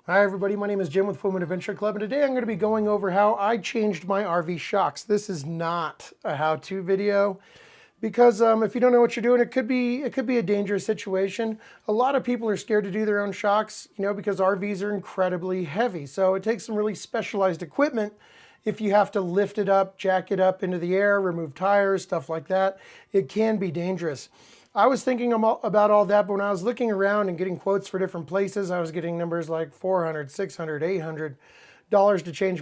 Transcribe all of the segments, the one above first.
Hi everybody, my name is Jim with Full Moon Adventure Club, and today I'm going to be going over how I changed my RV shocks. This is not a how-to video because if you don't know what you're doing, it could be a dangerous situation. A lot of people are scared to do their own shocks, because RVs are incredibly heavy. So it takes some really specialized equipment. If you have to lift it up, jack it up into the air, remove tires, stuff like that, it can be dangerous. I was thinking about all that, but when I was looking around and getting quotes for different places, I was getting numbers like $400, $600, $800 to change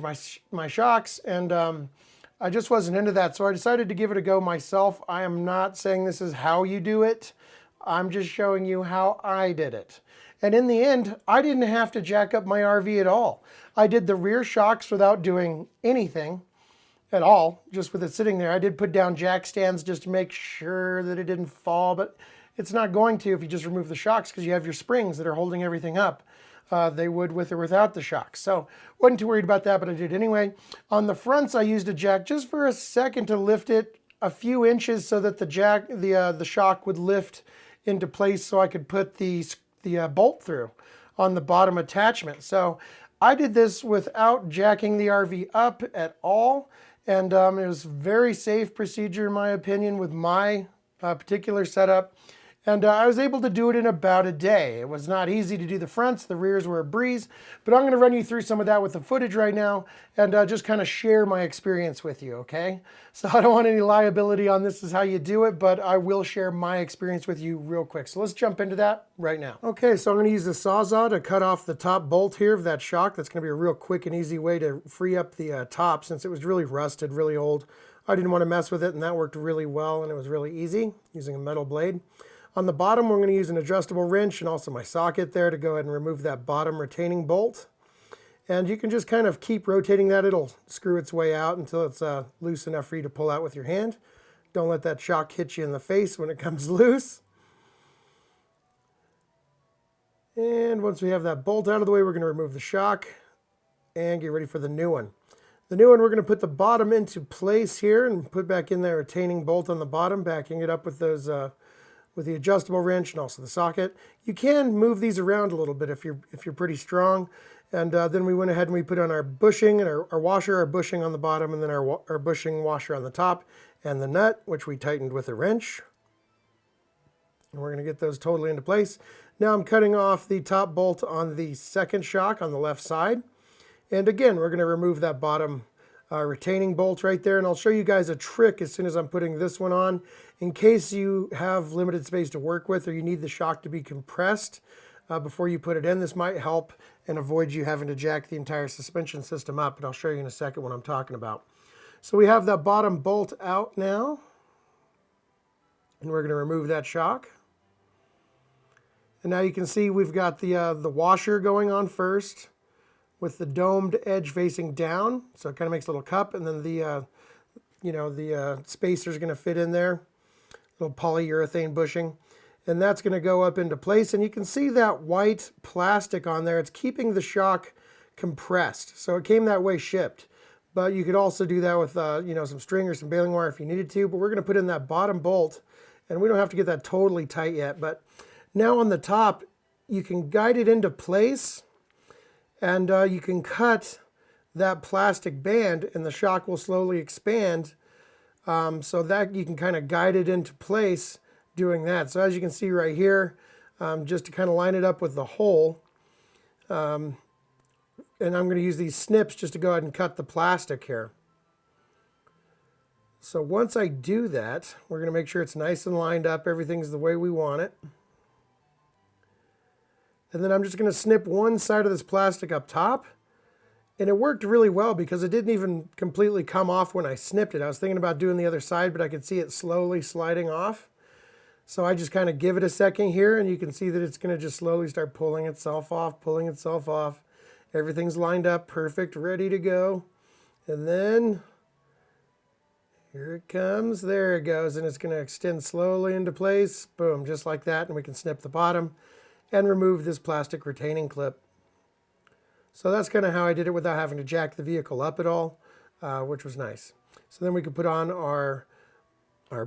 my shocks, and I just wasn't into that. So I decided to give it a go myself. I am not saying this is how you do it. I'm just showing you how I did it. And in the end, I didn't have to jack up my RV at all. I did the rear shocks without doing anything at all, just with it sitting there. I did put down jack stands just to make sure that it didn't fall, but it's not going to if you just remove the shocks because you have your springs that are holding everything up. They would with or without the shocks. So wasn't too worried about that, but I did anyway. On the fronts, I used a jack just for a second to lift it a few inches so that the shock would lift into place so I could put the bolt through on the bottom attachment. So I did this without jacking the RV up at all. And it was a very safe procedure, in my opinion, with my particular setup. And I was able to do it in about a day. It was not easy to do the fronts. The rears were a breeze. But I'm going to run you through some of that with the footage right now and just kind of share my experience with you, okay? So I don't want any liability on this is how you do it, but I will share my experience with you real quick. So let's jump into that right now. Okay, so I'm going to use the Sawzall to cut off the top bolt here of that shock. That's going to be a real quick and easy way to free up the top since it was really rusted, really old. I didn't want to mess with it, and that worked really well, and it was really easy using a metal blade. On the bottom, we're going to use an adjustable wrench and also my socket there to go ahead and remove that bottom retaining bolt. And you can just kind of keep rotating that. It'll screw its way out until it's loose enough for you to pull out with your hand. Don't let that shock hit you in the face when it comes loose. And once we have that bolt out of the way, we're going to remove the shock and get ready for the new one. The new one, we're going to put the bottom into place here and put back in that retaining bolt on the bottom, backing it up with those with the adjustable wrench and also the socket. You can move these around a little bit if you're pretty strong. And then we went ahead and we put on our bushing and our washer, our bushing on the bottom, and then our bushing washer on the top, and the nut, which we tightened with a wrench. And we're going to get those totally into place. Now I'm cutting off the top bolt on the second shock on the left side. And again, we're going to remove that bottom retaining bolt right there, and I'll show you guys a trick as soon as I'm putting this one on. In case you have limited space to work with or you need the shock to be compressed before you put it in, this might help and avoid you having to jack the entire suspension system up, but I'll show you in a second what I'm talking about. So we have that bottom bolt out now, and we're going to remove that shock. And now you can see we've got the washer going on first, with the domed edge facing down, so it kind of makes a little cup, and then the spacer is going to fit in there, little polyurethane bushing, and that's going to go up into place. And you can see that white plastic on there. It's keeping the shock compressed, so it came that way shipped. But you could also do that with some string or some baling wire if you needed to. But we're going to put in that bottom bolt, and we don't have to get that totally tight yet. But now on the top, you can guide it into place. And you can cut that plastic band and the shock will slowly expand so that you can kind of guide it into place doing that. So as you can see right here, just to kind of line it up with the hole, and I'm going to use these snips just to go ahead and cut the plastic here. So once I do that, we're going to make sure it's nice and lined up. Everything's the way we want it. And then I'm just going to snip one side of this plastic up top. And it worked really well because it didn't even completely come off when I snipped it. I was thinking about doing the other side, but I could see it slowly sliding off. So I just kind of give it a second here, and you can see that it's going to just slowly start pulling itself off, pulling itself off. Everything's lined up perfect, ready to go. And then here it comes. There it goes. And it's going to extend slowly into place. Boom, just like that. And we can snip the bottom and remove this plastic retaining clip. So that's kind of how I did it without having to jack the vehicle up at all, which was nice. So then we could put on our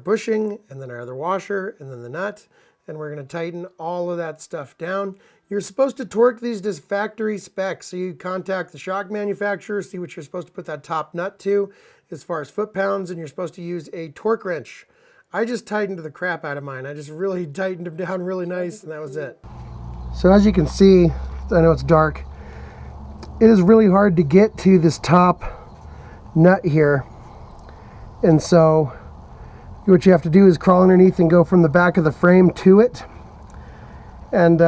bushing, and then our other washer, and then the nut, and we're going to tighten all of that stuff down. You're supposed to torque these to factory specs, so you contact the shock manufacturer, see what you're supposed to put that top nut to as far as foot-pounds, and you're supposed to use a torque wrench. I just tightened the crap out of mine. I just really tightened them down really nice, and that was it. So as you can see, I know it's dark, it is really hard to get to this top nut here. And so what you have to do is crawl underneath and go from the back of the frame to it. And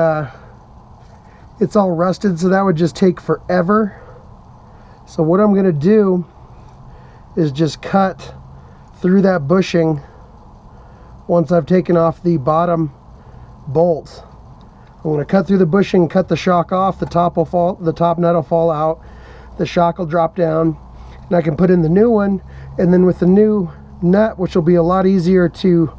it's all rusted, so that would just take forever. So what I'm gonna do is just cut through that bushing once I've taken off the bottom bolt. I'm gonna cut through the bushing, cut the shock off, the top nut will fall out, the shock will drop down, and I can put in the new one, and then with the new nut, which will be a lot easier to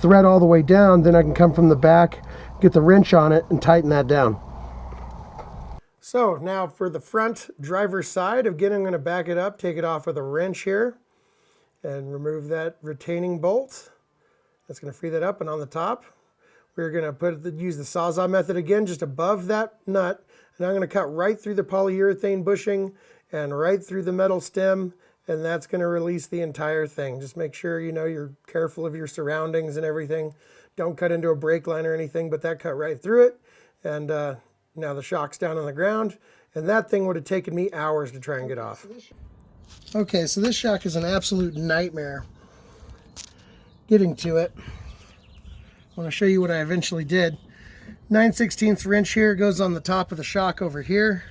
thread all the way down, then I can come from the back, get the wrench on it, and tighten that down. So now for the front driver's side, again, I'm going to back it up, take it off with a wrench here, and remove that retaining bolt. That's going to free that up, and on the top, we're going to use the Sawzall method again, just above that nut, and I'm going to cut right through the polyurethane bushing and right through the metal stem, and that's going to release the entire thing. Just make sure you're careful of your surroundings and everything. Don't cut into a brake line or anything, but that cut right through it. And now the shock's down on the ground, and that thing would have taken me hours to try and get off. Okay, so this shock is an absolute nightmare getting to it. I want to show you what I eventually did. 9/16 wrench here goes on the top of the shock over here.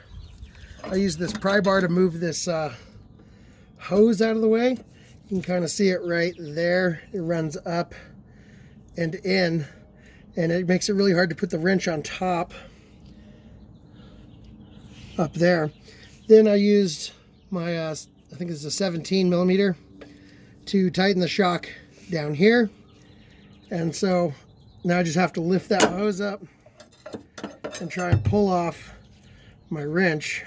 I use this pry bar to move this hose out of the way. You can kind of see it right there. It runs up and in, and it makes it really hard to put the wrench on top up there. Then I used my I think it's a 17 millimeter to tighten the shock down here, and so now I just have to lift that hose up and try and pull off my wrench.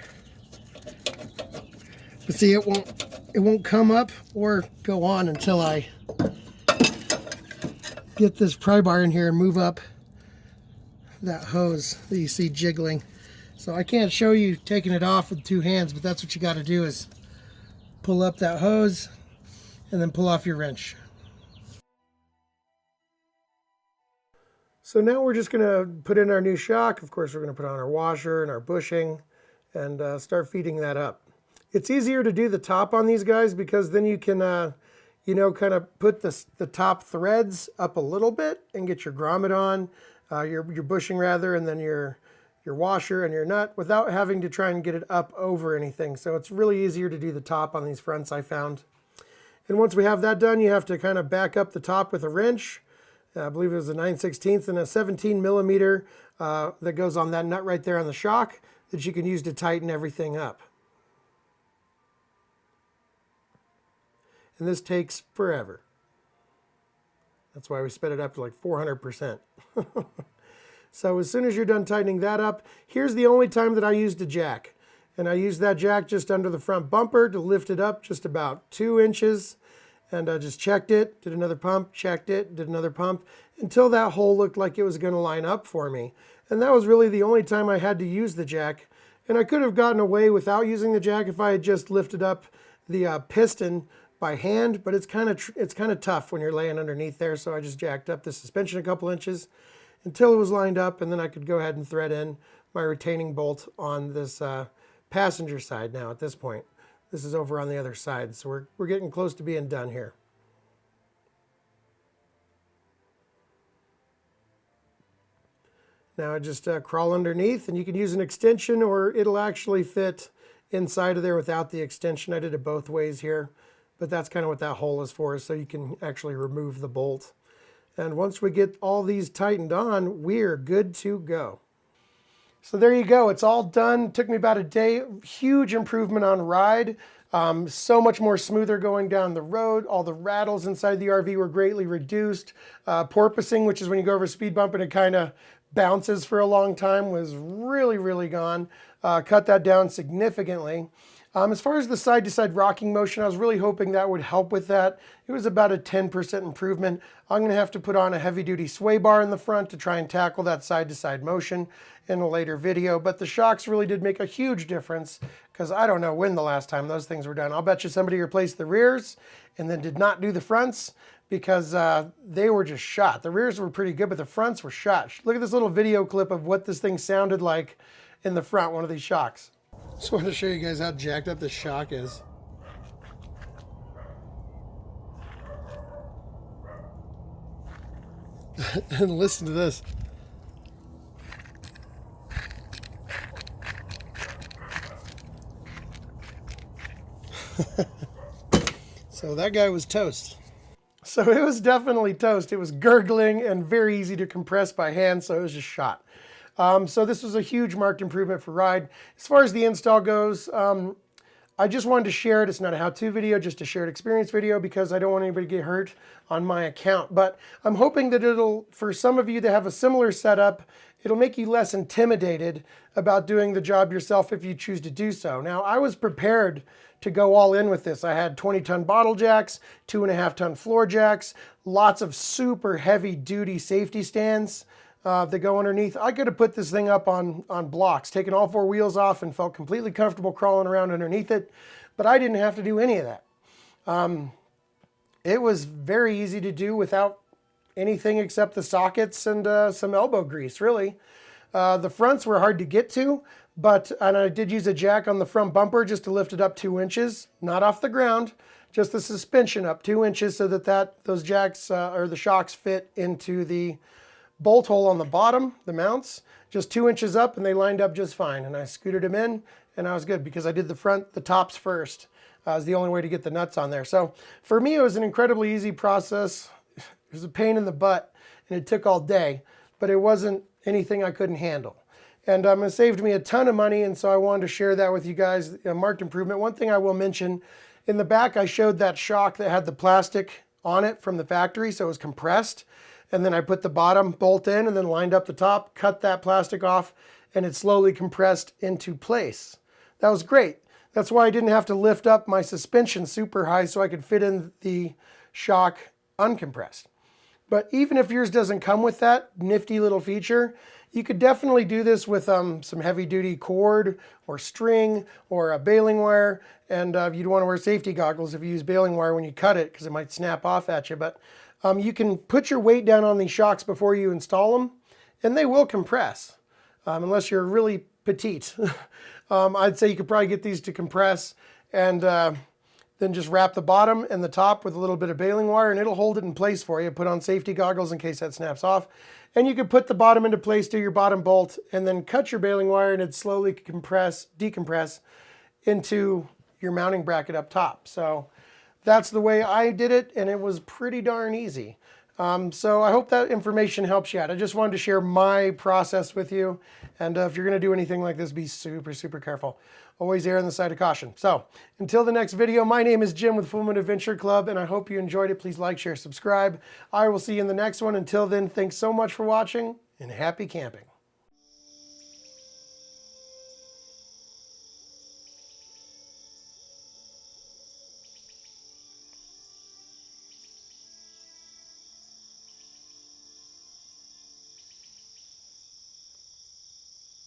But see, it won't come up or go on until I get this pry bar in here and move up that hose that you see jiggling. So I can't show you taking it off with two hands, but that's what you got to do, is pull up that hose and then pull off your wrench. So now we're just going to put in our new shock. Of course, we're going to put on our washer and our bushing and start feeding that up. It's easier to do the top on these guys because then you can, kind of put the top threads up a little bit and get your grommet on, your bushing rather, and then your washer and your nut without having to try and get it up over anything. So it's really easier to do the top on these fronts, I found. And once we have that done, you have to kind of back up the top with a wrench. I believe it was a 9/16 and a 17 millimeter that goes on that nut right there on the shock that you can use to tighten everything up. And this takes forever. That's why we sped it up to like 400%. So as soon as you're done tightening that up, here's the only time that I used a jack. And I used that jack just under the front bumper to lift it up just about 2 inches. And I just checked it, did another pump, checked it, did another pump, until that hole looked like it was going to line up for me. And that was really the only time I had to use the jack. And I could have gotten away without using the jack if I had just lifted up the piston by hand, but it's kind of tough when you're laying underneath there. So I just jacked up the suspension a couple inches until it was lined up, and then I could go ahead and thread in my retaining bolt on this passenger side now at this point. This is over on the other side, so we're getting close to being done here. Now I just crawl underneath, and you can use an extension or it'll actually fit inside of there without the extension. I did it both ways here, but that's kind of what that hole is for, so you can actually remove the bolt. And once we get all these tightened on, we're good to go. So there you go, it's all done. It took me about a day. Huge improvement on ride. So much more smoother going down the road. All the rattles inside the RV were greatly reduced. Porpoising, which is when you go over a speed bump and it kind of bounces for a long time, was really, really gone. Cut that down significantly. As far as the side-to-side rocking motion, I was really hoping that would help with that. It was about a 10% improvement. I'm going to have to put on a heavy-duty sway bar in the front to try and tackle that side-to-side motion in a later video. But the shocks really did make a huge difference, because I don't know when the last time those things were done. I'll bet you somebody replaced the rears and then did not do the fronts, because they were just shot. The rears were pretty good, but the fronts were shot. Look at this little video clip of what this thing sounded like in the front, one of these shocks. Just wanted to show you guys how jacked up this shock is. And listen to this. So that guy was toast. So it was definitely toast. It was gurgling and very easy to compress by hand, so it was just shot. So this was a huge marked improvement for ride. As far as the install goes, I just wanted to share it. It's not a how-to video, just a shared experience video, because I don't want anybody to get hurt on my account. But I'm hoping that it'll, for some of you that have a similar setup, it'll make you less intimidated about doing the job yourself if you choose to do so. Now, I was prepared to go all in with this. I had 20-ton bottle jacks, 2.5-ton floor jacks, lots of super heavy-duty safety stands that go underneath. I could have put this thing up on blocks, taken all 4 wheels off, and felt completely comfortable crawling around underneath it, but I didn't have to do any of that. It was very easy to do without anything except the sockets and some elbow grease, really. The fronts were hard to get to, and I did use a jack on the front bumper just to lift it up 2 inches, not off the ground, just the suspension up 2 inches so that those jacks or the shocks fit into the bolt hole on the bottom, the mounts, just 2 inches up, and they lined up just fine. And I scooted them in, and I was good because I did the tops first. It was the only way to get the nuts on there. So for me, it was an incredibly easy process. It was a pain in the butt, and it took all day, but it wasn't anything I couldn't handle. And it saved me a ton of money, and so I wanted to share that with you guys, a marked improvement. One thing I will mention, in the back, I showed that shock that had the plastic on it from the factory, so it was compressed. And then I put the bottom bolt in and then lined up the top, cut that plastic off, and it slowly compressed into place. That was great. That's why I didn't have to lift up my suspension super high so I could fit in the shock uncompressed. But even if yours doesn't come with that nifty little feature, you could definitely do this with some heavy-duty cord or string or a baling wire. And you'd want to wear safety goggles if you use baling wire when you cut it, because it might snap off at you. But you can put your weight down on these shocks before you install them, and they will compress, unless you're really petite. I'd say you could probably get these to compress, and then just wrap the bottom and the top with a little bit of baling wire, and it'll hold it in place for you. Put on safety goggles in case that snaps off. And you could put the bottom into place, do your bottom bolt, and then cut your baling wire, and it'd slowly decompress into your mounting bracket up top. So that's the way I did it, and it was pretty darn easy. So I hope that information helps you out. I just wanted to share my process with you. And if you're going to do anything like this, be super, super careful. Always err on the side of caution. So until the next video, my name is Jim with Full Moon Adventure Club, and I hope you enjoyed it. Please like, share, subscribe. I will see you in the next one. Until then, thanks so much for watching, and happy camping.